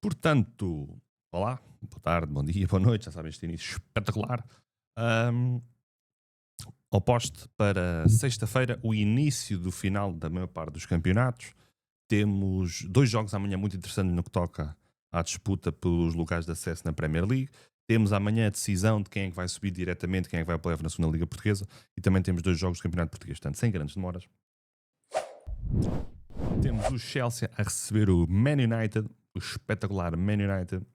Portanto, olá, boa tarde, bom dia, boa noite, já sabem este início espetacular. Ahm, Oposto para sexta-feira, o início do final da maior parte dos campeonatos. Temos dois jogos amanhã muito interessantes no que toca à disputa pelos lugares de acesso na Premier League. Temos amanhã a decisão de quem é que vai subir diretamente, quem é que vai para a na segunda Liga Portuguesa. E também temos dois jogos do Campeonato Português, portanto, sem grandes demoras. Temos o Chelsea a receber o Man United, o espetacular Man United.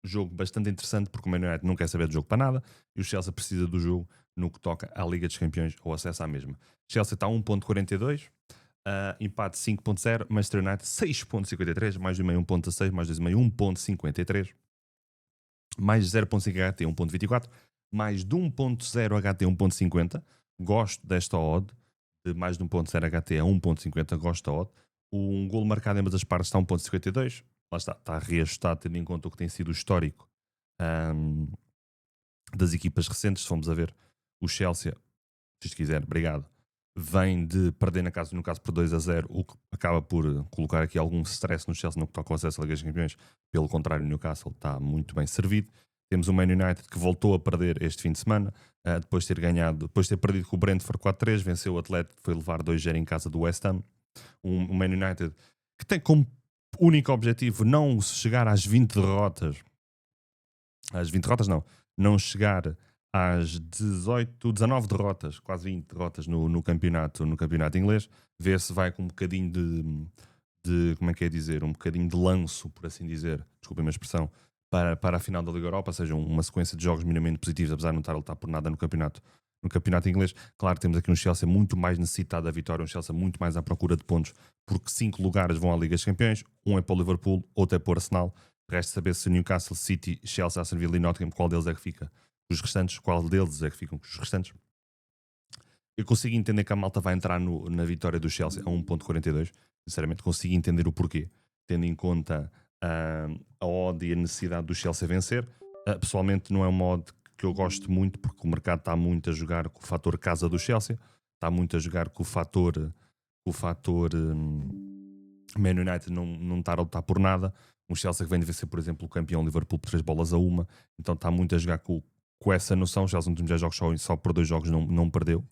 Jogo bastante interessante porque o Man United não quer saber do jogo para nada e o Chelsea precisa do jogo no que toca à Liga dos Campeões ou acesso à mesma. Chelsea está a 1.42, empate 5.0, Manchester United 6.53, mais de meio 1.16, mais de meio 1.53, mais 0.5 HT 1.24, mais de 1.0 HT 1.50. Gosto desta odd de mais de 1.0 HT a 1.50, gosto da odd. Um golo marcado em ambas as partes está a 1.52. Lá está reajustado tendo em conta o que tem sido o histórico das equipas recentes. Se formos a ver, o Chelsea, se quiser, obrigado, vem de perder na casa do Newcastle por 2-0, o que acaba por colocar aqui algum stress no Chelsea no que toca ao acesso à Liga dos Campeões. Pelo contrário, o Newcastle está muito bem servido. Temos o Man United que voltou a perder este fim de semana, depois de ter perdido com o Brentford 4-3, venceu o Atlético, foi levar 2-0 em casa do West Ham. Um Man United que tem como único objetivo não chegar às 20 derrotas. Às 20 derrotas não chegar às 19 derrotas, quase 20 derrotas no campeonato inglês, ver se vai com um bocadinho de como é que é dizer, um bocadinho de lanço, por assim dizer, desculpem a expressão, para a final da Liga Europa, seja uma sequência de jogos minimamente positivos, apesar de não estar a lutar por nada no campeonato inglês. Claro, temos aqui um Chelsea muito mais necessitado da vitória, um Chelsea muito mais à procura de pontos, porque 5 lugares vão à Liga dos Campeões, um é para o Liverpool, outro é para o Arsenal. Resta saber se Newcastle, City, Chelsea, Aston Villa e Nottingham, qual deles é que fica os restantes, qual deles é que ficam com os restantes. Eu consigo entender que a malta vai entrar na vitória do Chelsea a 1.42, sinceramente consigo entender o porquê, tendo em conta a odd e a necessidade do Chelsea vencer. Pessoalmente não é uma odd que eu gosto muito, porque o mercado está muito a jogar com o fator casa do Chelsea, está muito a jogar com o fator Man United não estar a lutar por nada. O Chelsea que vem de vencer, por exemplo, o campeão Liverpool por 3-1, então está muito a jogar com essa noção. O Chelsea nos últimos 10 jogos só por 2 jogos não perdeu,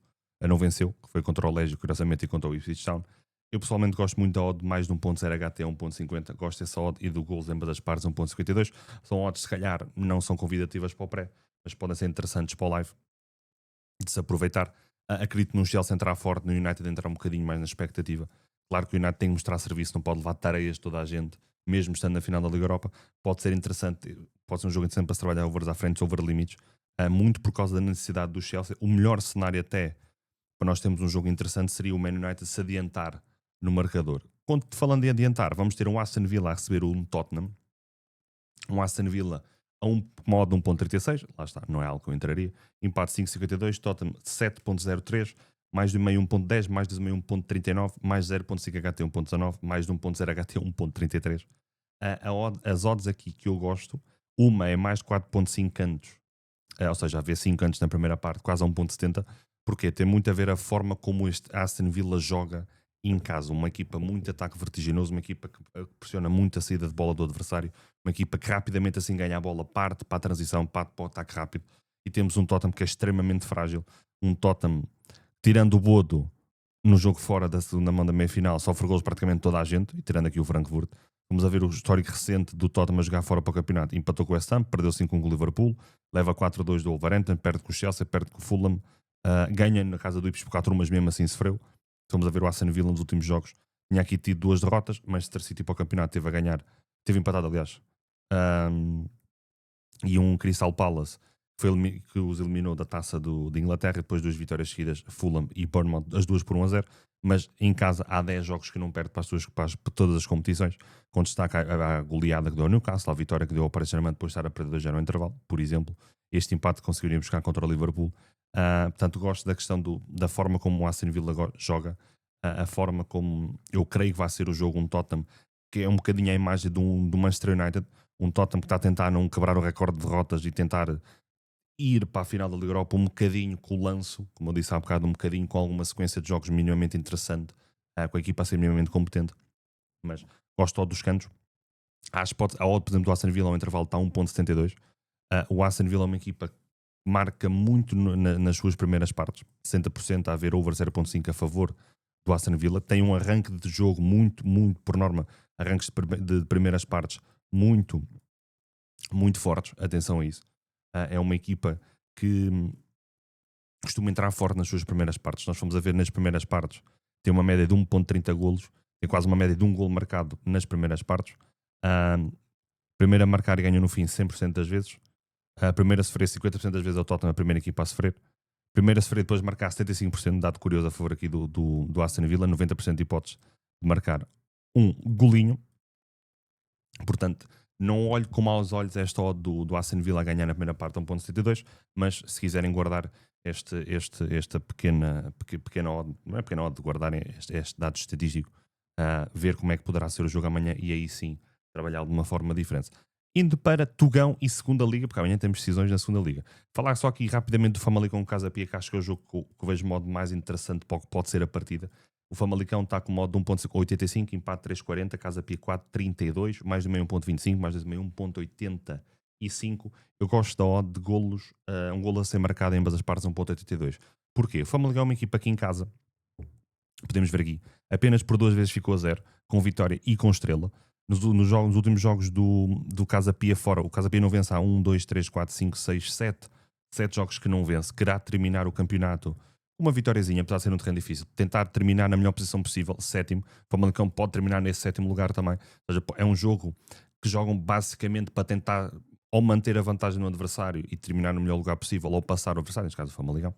não venceu, que foi contra o Légio, curiosamente, e contra o Ipswich Town. Eu pessoalmente gosto muito da odd mais de 1.0 HT a 1.50, gosto dessa odd, e do gols em ambas as partes 1.52. São odds, se calhar, não são convidativas para o pré, mas podem ser interessantes para o live de se aproveitar. Acredito no Chelsea entrar forte, no United entrar um bocadinho mais na expectativa. Claro que o United tem que mostrar serviço, não pode levar tareias toda a gente, mesmo estando na final da Liga Europa. Pode ser interessante, pode ser um jogo interessante para se trabalhar overs à frente, over limites, muito por causa da necessidade do Chelsea. O melhor cenário até para nós termos um jogo interessante seria o Man United se adiantar no marcador. Falando em adiantar, vamos ter um Aston Villa a receber um Tottenham. Um Aston Villa a modo 1.36, lá está, não é algo que eu entraria. Empate 5.52, Tottenham 7.03, mais de meio 1.10, mais de meio 1.39, mais 0.5 HT 1.19, mais de 1.0 HT 1.33. As odds aqui que eu gosto, uma é mais 4.5 cantos, ou seja, havia 5 cantos na primeira parte, quase a 1.70, porque tem muito a ver a forma como este Aston Villa joga em casa. Uma equipa muito ataque vertiginoso, uma equipa que pressiona muito a saída de bola do adversário, uma equipa que rapidamente assim ganha a bola, parte para a transição, parte para o ataque rápido. E temos um Tottenham que é extremamente frágil, um Tottenham, tirando o Bodo no jogo fora da segunda mão da meia-final, sofre gols praticamente toda a gente, e tirando aqui o Frankfurt. Vamos a ver o histórico recente do Tottenham a jogar fora para o campeonato. Empatou com o West Ham, perdeu 5-1 com o Liverpool, leva 4-2 do Wolverhampton, perde com o Chelsea, perde com o Fulham, ganha na casa do Ipswich por 4-1, mas mesmo assim sofreu. Vamos a ver o Aston Villa nos últimos jogos. Tinha aqui tido 2 derrotas, Manchester City para o campeonato teve a ganhar, teve empatado, aliás. E um Crystal Palace que os eliminou da taça de Inglaterra, depois de 2 vitórias seguidas, Fulham e Bournemouth, as duas por 1-0. Mas em casa há 10 jogos que não perde para todas as competições, com destaque à goleada que deu ao Newcastle, à vitória que deu ao Paris Saint-Germain depois de estar a perder 2-0 no intervalo, por exemplo. Este empate conseguiria buscar contra o Liverpool. Portanto, gosto da questão da forma como o Aston Villa joga, a forma como eu creio que vai ser o jogo, um Tottenham, que é um bocadinho a imagem do Manchester United, um Tottenham que está a tentar não quebrar o recorde de derrotas e tentar ir para a final da Liga Europa um bocadinho com o lanço, como eu disse há bocado, um bocadinho com alguma sequência de jogos minimamente interessante, com a equipa a ser minimamente competente. Mas gosto todo dos cantos. Acho que a odd, por exemplo, do Aston Villa ao intervalo está a 1.72. O Aston Villa é uma equipa que marca muito nas suas primeiras partes. 60% a haver over 0.5 a favor do Aston Villa. Tem um arranque de jogo muito, muito, por norma, arranques de primeiras partes muito, muito fortes. Atenção a isso. É uma equipa que costuma entrar forte nas suas primeiras partes. Nós fomos a ver nas primeiras partes, tem uma média de 1.30 golos, tem quase uma média de um golo marcado nas primeiras partes. Primeiro a marcar e ganhou no fim 100% das vezes. A primeira a sofrer 50% das vezes é o Tottenham, a primeira equipa a sofrer. Primeiro a sofrer, depois marcar 75%, dado curioso a favor aqui do Aston Villa, 90% de hipóteses de marcar um golinho. Portanto, não olho com maus olhos esta odd do Aston Villa a ganhar na primeira parte 1.72, mas se quiserem guardar esta pequena odd, não é pequena odd, de guardarem este dado estatístico, ver como é que poderá ser o jogo amanhã e aí sim trabalhar de uma forma diferente. Indo para Tugão e Segunda Liga, porque amanhã temos decisões na Segunda Liga. Falar só aqui rapidamente do Famalicão com o Casa Pia, que acho que é o jogo que eu vejo modo mais interessante para o que pode ser a partida. O Famalicão está com modo de 1.85, empate 3.40, Casa Pia 4.32, mais de meio 1.25, mais de meio 1.85. Eu gosto da odd de golos, um golo a ser marcado em ambas as partes 1.82. Porquê? O Famalicão é uma equipa aqui em casa, podemos ver aqui, apenas por 2 vezes ficou a 0, com vitória e com estrela. Nos últimos jogos do Casa Pia fora, o Casa Pia não vence há 1, 2, 3, 4, 5, 6, 7 jogos que não vence. Querá terminar o campeonato uma vitóriazinha, apesar de ser um terreno difícil. Tentar terminar na melhor posição possível, sétimo. O Famalicão pode terminar nesse sétimo lugar também. Ou seja, é um jogo que jogam basicamente para tentar ou manter a vantagem no adversário e terminar no melhor lugar possível, ou passar o adversário, neste caso o Famalicão.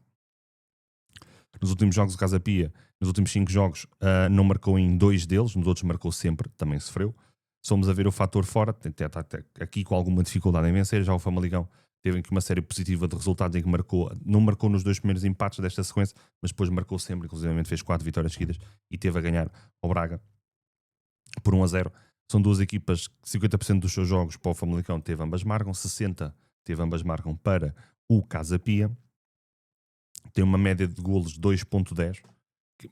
Nos últimos jogos do Casa Pia, nos últimos 5 jogos, não marcou em 2 deles, nos outros marcou sempre, também sofreu. Se formos a ver o fator fora, aqui com alguma dificuldade em vencer, já o Famalicão teve aqui uma série positiva de resultados em que não marcou nos 2 primeiros empates desta sequência, mas depois marcou sempre, inclusive fez 4 vitórias seguidas e teve a ganhar ao Braga por 1-0. São duas equipas que 50% dos seus jogos para o Famalicão teve ambas marcam, 60% teve ambas marcam para o Casa Pia. Tem uma média de golos 2.10,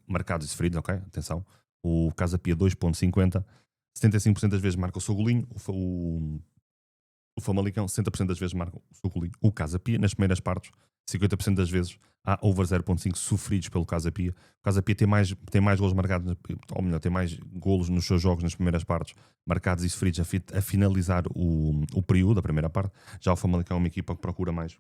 marcados e sofridos, ok? Atenção. O Casa Pia 2.50, 75% das vezes marca o seu golinho. O Famalicão 60% das vezes marca o seu golinho. O Casa Pia, nas primeiras partes, 50% das vezes há over 0.5 sofridos pelo Casa Pia. O Casa Pia tem mais golos marcados, ou melhor, tem mais golos nos seus jogos nas primeiras partes, marcados e sofridos a finalizar o período, a primeira parte. Já o Famalicão é uma equipa que procura mais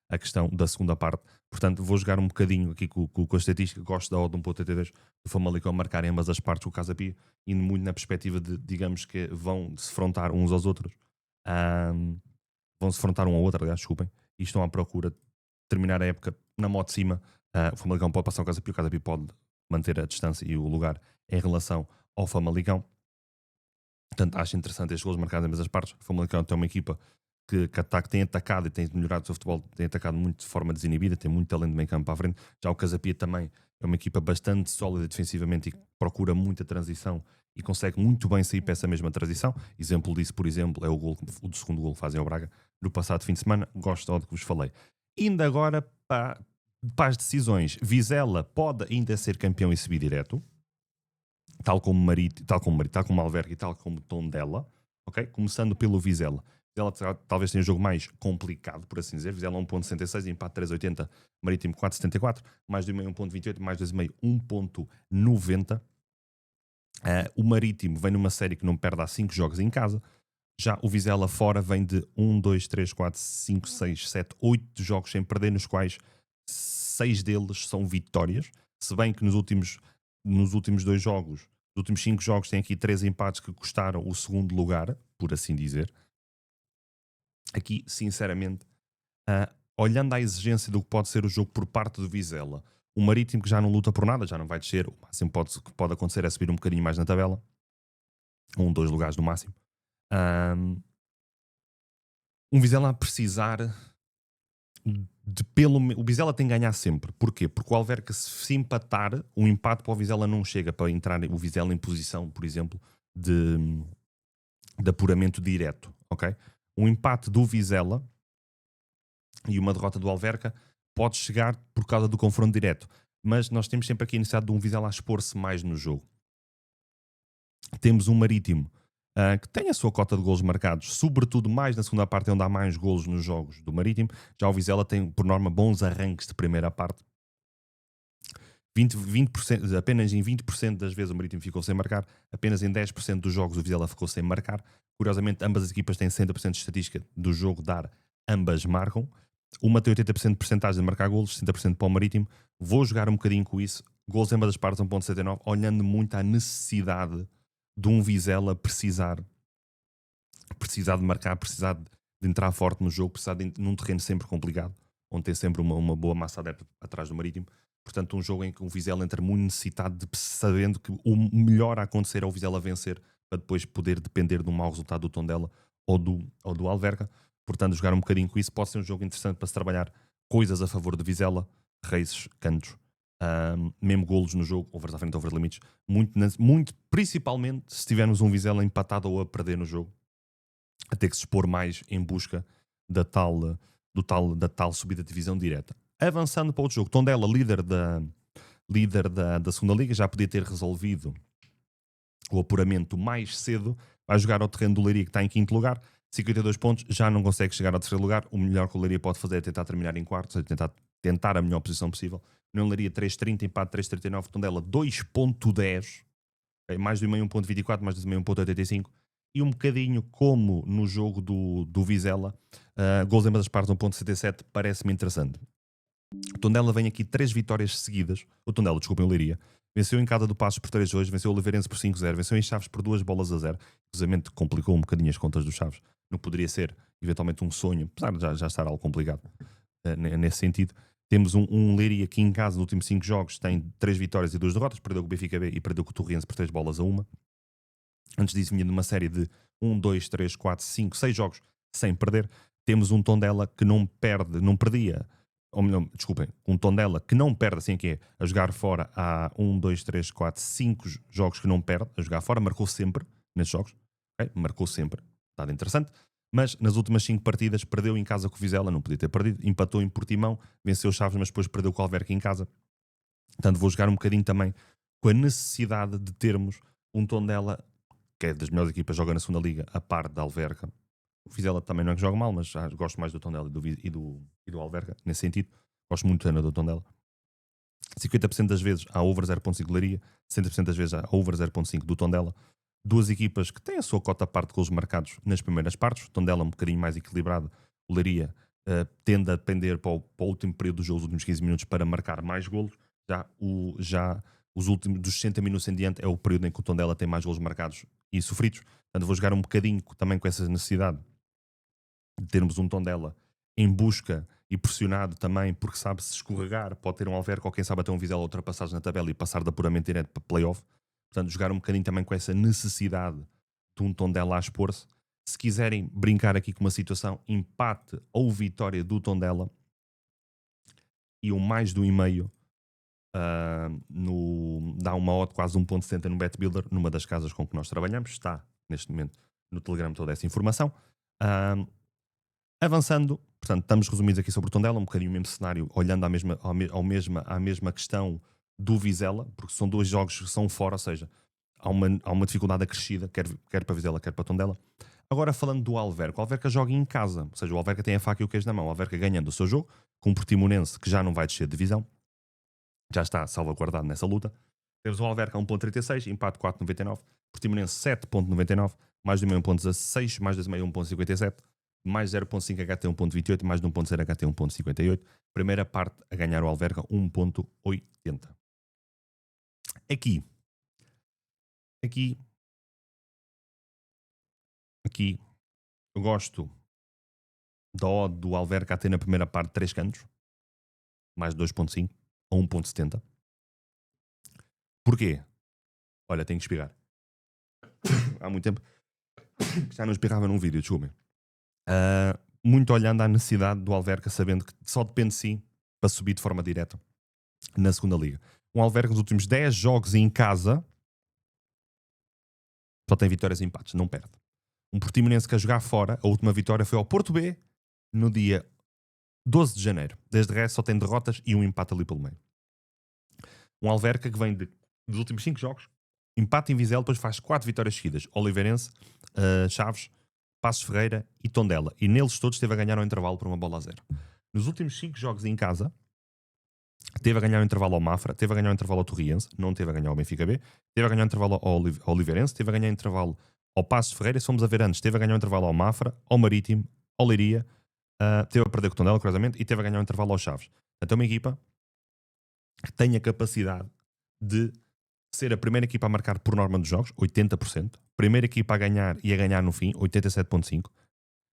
a questão da segunda parte. Portanto, vou jogar um bocadinho aqui com a estatística. Gosto da odd 1.82 do Famalicão marcar em ambas as partes o Casa Pia, indo muito na perspectiva de, digamos que vão se frontar uns aos outros. Vão se frontar um ao outro, aliás, desculpem, e estão à procura de terminar a época na moto de cima. O Famalicão pode passar o Casa Pia pode manter a distância e o lugar em relação ao Famalicão. Portanto, acho interessante estes gols marcados em ambas as partes. O Famalicão tem uma equipa que tem atacado e tem melhorado o seu futebol, tem atacado muito de forma desinibida, tem muito talento de meio campo para a frente. Já o Casa Pia também é uma equipa bastante sólida defensivamente e procura muita transição e consegue muito bem sair para essa mesma transição. Exemplo disso, por exemplo, é o segundo gol que fazem ao Braga no passado fim de semana. Gosto do que vos falei. Indo agora para as decisões. Vizela pode ainda ser campeão e subir direto, tal como Alverca e tal como Tondela, ok? Começando pelo Vizela. Vizela talvez tenha o jogo mais complicado, por assim dizer. Vizela 1.66, empate 3.80, Marítimo 4.74, mais de meio 1.28, mais 2,5 1.90. O Marítimo vem numa série que não perde há 5 jogos em casa. Já o Vizela fora vem de 1, 2, 3, 4, 5, 6, 7, 8 jogos sem perder, nos quais 6 deles são vitórias. Se bem que nos últimos 2 jogos, nos últimos 5 jogos, tem aqui 3 empates que custaram o segundo lugar, por assim dizer. Aqui, sinceramente, olhando à exigência do que pode ser o jogo por parte do Vizela, o Marítimo que já não luta por nada, já não vai descer, o máximo que pode acontecer é subir um bocadinho mais na tabela, 2 lugares no máximo. Um Vizela a precisar o Vizela tem que ganhar sempre. Porquê? Porque o Alverca, se empatar, o empate para o Vizela não chega para entrar o Vizela em posição, por exemplo, de apuramento direto, ok? Um empate do Vizela e uma derrota do Alverca pode chegar por causa do confronto direto, mas nós temos sempre aqui a necessidade de um Vizela a expor-se mais no jogo. Temos um Marítimo que tem a sua cota de golos marcados, sobretudo mais na segunda parte, onde há mais golos nos jogos do Marítimo. Já o Vizela tem, por norma, bons arranques de primeira parte. 20%, apenas em 20% das vezes o Marítimo ficou sem marcar, apenas em 10% dos jogos o Vizela ficou sem marcar. Curiosamente, ambas as equipas têm 60% de estatística do jogo dar, ambas marcam. Uma tem 80% de percentagem de marcar golos, 60% para o Marítimo. Vou jogar um bocadinho com isso. Golos em ambas as partes, 1.79, olhando muito à necessidade de um Vizela precisar de marcar, precisar de entrar forte no jogo, precisar de num terreno sempre complicado, onde tem sempre uma boa massa adepta atrás do Marítimo. Portanto, um jogo em que o Vizela entra muito necessitado de, sabendo que o melhor a acontecer é o Vizela vencer, para depois poder depender de um mau resultado do Tondela ou do Alverca. Portanto, jogar um bocadinho com isso pode ser um jogo interessante para se trabalhar coisas a favor de Vizela, raízes, cantos, mesmo golos no jogo, overs à frente, overs limites, muito, principalmente se tivermos um Vizela empatado ou a perder no jogo, a ter que se expor mais em busca da tal subida de divisão direta. Avançando para outro jogo, Tondela, líder da segunda liga, já podia ter resolvido o apuramento mais cedo, vai jogar ao terreno do Leiria, que está em quinto lugar, 52 pontos, já não consegue chegar ao terceiro lugar. O melhor que o Leiria pode fazer é tentar terminar em quarto, ou seja, tentar a melhor posição possível. União Leiria 3.30, empate 3.39, Tondela 2.10, mais do meio 1.24, mais do meio 1.85, e um bocadinho como no jogo do Vizela, gols em ambas as partes 1.77, parece-me interessante. O Tondela vem aqui 3 vitórias seguidas. O Tondela, desculpem, o Leiria. Venceu em casa do Passos por 3-2, venceu o Oliveirense por 5-0, venceu em Chaves por 2-0. Cruzamento complicou um bocadinho as contas dos Chaves. Não poderia ser, eventualmente, um sonho, apesar de já estar algo complicado nesse sentido. Temos um Leiria que em casa, nos últimos 5 jogos, tem 3 vitórias e 2 derrotas. Perdeu com o Benfica B e perdeu com o Torriense por 3-1. Antes disso vinha numa série de 1, 2, 3, 4, 5, 6 jogos sem perder. Temos um Tondela que não perdia, ou melhor, desculpem, um Tondela que não perde, assim que é, a jogar fora há 1, 2, 3, 4, 5 jogos que não perde, a jogar fora, marcou sempre nesses jogos, okay? Marcou sempre, dado interessante, mas nas últimas 5 partidas perdeu em casa com o Vizela, não podia ter perdido, empatou em Portimão, venceu o Chaves, mas depois perdeu com o Alverca em casa. Portanto, vou jogar um bocadinho também com a necessidade de termos um Tondela que é das melhores equipas, joga na segunda liga, a par da Alverca. O Vizela também não é que joga mal, mas gosto mais do Tondela e do Alverca, nesse sentido. Gosto muito do Tondela. 50% das vezes há over 0.5 do Leiria, 60% das vezes há over 0.5 do Tondela. Duas equipas que têm a sua cota parte de golos marcados nas primeiras partes. O Tondela um bocadinho mais equilibrado. O Leiria tende a depender para o último período do jogo, os últimos 15 minutos, para marcar mais golos. Já os últimos, dos 60 minutos em diante, é o período em que o Tondela tem mais golos marcados e sofridos. Portanto, vou jogar um bocadinho também com essa necessidade de termos um Tondela em busca e pressionado também, porque sabe se escorregar, pode ter um Alverca ou quem sabe até um Vizela ultrapassagem na tabela e passar de apuramento direto para playoff. Portanto, jogar um bocadinho também com essa necessidade de um Tondela a expor-se. Se quiserem brincar aqui com uma situação, empate ou vitória do Tondela e um mais do e meio, dá uma odd quase 1.70 no BetBuilder, numa das casas com que nós trabalhamos. Está neste momento no Telegram toda essa informação. Avançando, portanto, estamos resumidos aqui sobre o Tondela, um bocadinho o mesmo cenário, olhando à mesma questão do Vizela, porque são 2 jogos que são fora, ou seja, há uma dificuldade acrescida, quer para Vizela, quer para Tondela. Agora falando do Alverca, o Alverca joga em casa, ou seja, o Alverca tem a faca e o queijo na mão. O Alverca ganhando o seu jogo, com um Portimonense que já não vai descer de divisão, já está salvaguardado nessa luta. Temos o Alverca 1.36, empate 4.99, Portimonense 7.99, mais do meio 1.16, mais do meio 1.57, mais 0.5 HT 1.28, mais de 1.0 HT 1.58. Primeira parte a ganhar o Alverca 1.80. Aqui eu gosto da odd do Alverca a ter na primeira parte 3 cantos, mais 2.5 a 1.70. Porquê? Olha, tenho que espirrar. Há muito tempo que já não espirrava num vídeo, desculpem. Muito olhando à necessidade do Alverca, sabendo que só depende de si para subir de forma direta na segunda liga. Um Alverca nos últimos 10 jogos em casa só tem vitórias e empates, não perde. Um Portimonense que a jogar fora, a última vitória foi ao Porto B no dia 12 de janeiro. Desde o resto só tem derrotas e um empate ali pelo meio. Um Alverca que vem dos últimos 5 jogos, empate em Vizela, depois faz 4 vitórias seguidas. Oliveirense, Chaves, Passos Ferreira e Tondela. E neles todos esteve a ganhar ao intervalo por 1-0. Nos últimos 5 jogos em casa, teve a ganhar o intervalo ao Mafra, teve a ganhar o intervalo ao Torriense, não teve a ganhar ao Benfica B, teve a ganhar o intervalo ao Oliveirense, teve a ganhar o intervalo ao Passos Ferreira, se fomos a ver antes, teve a ganhar o intervalo ao Mafra, ao Marítimo, ao Leiria, teve a perder com o Tondela, curiosamente, e teve a ganhar o intervalo ao Chaves. Então, uma equipa que tem a capacidade de ser a primeira equipa a marcar por norma dos jogos, 80%, primeira equipa a ganhar e a ganhar no fim, 87,5%.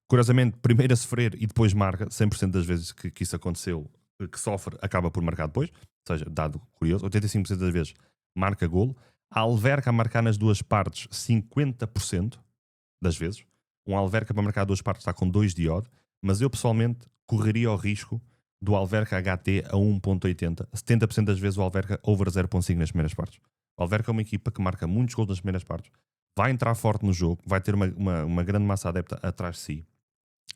Curiosamente, primeiro a sofrer e depois marca, 100% das vezes que isso aconteceu, que sofre, acaba por marcar depois. Ou seja, dado curioso, 85% das vezes marca golo. A Alverca a marcar nas duas partes, 50% das vezes. Um Alverca para marcar duas partes está com 2 de odd, mas eu pessoalmente correria o risco do Alverca HT a 1.80. 70% das vezes o Alverca over 0.5 nas primeiras partes. O Alverca é uma equipa que marca muitos gols nas primeiras partes, vai entrar forte no jogo, vai ter uma grande massa adepta atrás de si.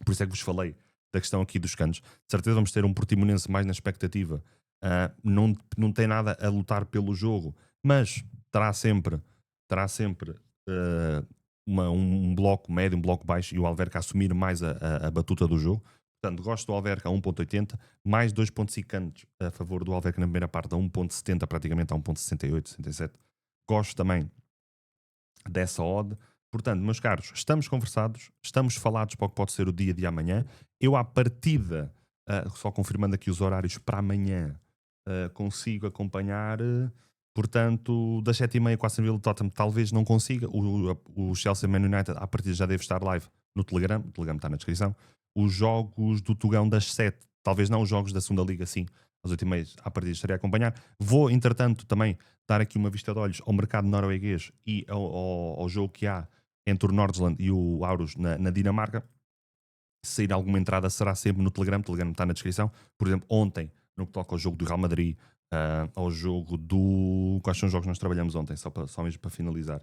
Por isso é que vos falei da questão aqui dos cantos. De certeza vamos ter um Portimonense mais na expectativa. Não tem nada a lutar pelo jogo, mas terá sempre um bloco médio, um bloco baixo, e o Alverca assumir mais a batuta do jogo. Portanto, gosto do Alverca a 1.80, mais 2.5 cantos a favor do Alverca na primeira parte, a 1.70 praticamente, a 1.68, 67. Gosto também dessa odd. Portanto, meus caros, estamos conversados, estamos falados para o que pode ser o dia de amanhã. Eu, à partida, só confirmando aqui os horários para amanhã, consigo acompanhar. Portanto, das 7h30 com a Aston Villa Tottenham, talvez não consiga. O Chelsea Man United, à partida, já deve estar live no Telegram. O Telegram está na descrição. Os jogos do Tugão das 7, talvez não os jogos da segunda Liga, sim. Às 8h30, à partida, estarei a acompanhar. Vou, entretanto, também dar aqui uma vista de olhos ao mercado norueguês e ao jogo que há entre o Nordsjælland e o Aarhus na Dinamarca. Se sair alguma entrada, será sempre no Telegram. O Telegram está na descrição. Por exemplo, ontem, no que toca ao jogo do Real Madrid, ao jogo do... Quais são os jogos que nós trabalhamos ontem? Só mesmo para finalizar.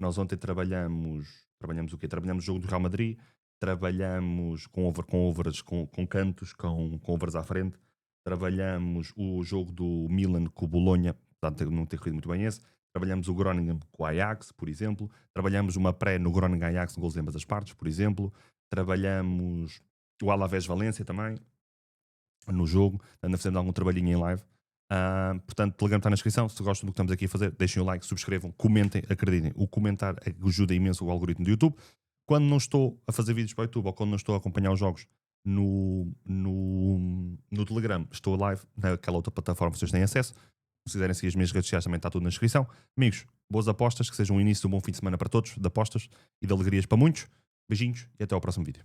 Nós ontem trabalhamos o quê? Trabalhamos o jogo do Real Madrid, trabalhamos com overs, com cantos, com overs à frente. Trabalhamos o jogo do Milan com o Bolonha, apesar de não ter corrido muito bem esse. Trabalhamos o Groningen com o Ajax, por exemplo. Trabalhamos uma pré no Groningen Ajax, gols em ambas as partes, por exemplo. Trabalhamos o Alavés Valência também, no jogo. Ainda fazendo algum trabalhinho em live. Portanto, o Telegram está na descrição. Se gostam do que estamos aqui a fazer, deixem o like, subscrevam, comentem, acreditem. O comentário ajuda imenso o algoritmo do YouTube. Quando não estou a fazer vídeos para o YouTube ou quando não estou a acompanhar os jogos no Telegram, estou a live naquela outra plataforma que vocês têm acesso. Se quiserem seguir as minhas redes sociais, também está tudo na descrição. Amigos, boas apostas, que sejam um início de um bom fim de semana para todos, de apostas e de alegrias para muitos. Beijinhos e até ao próximo vídeo.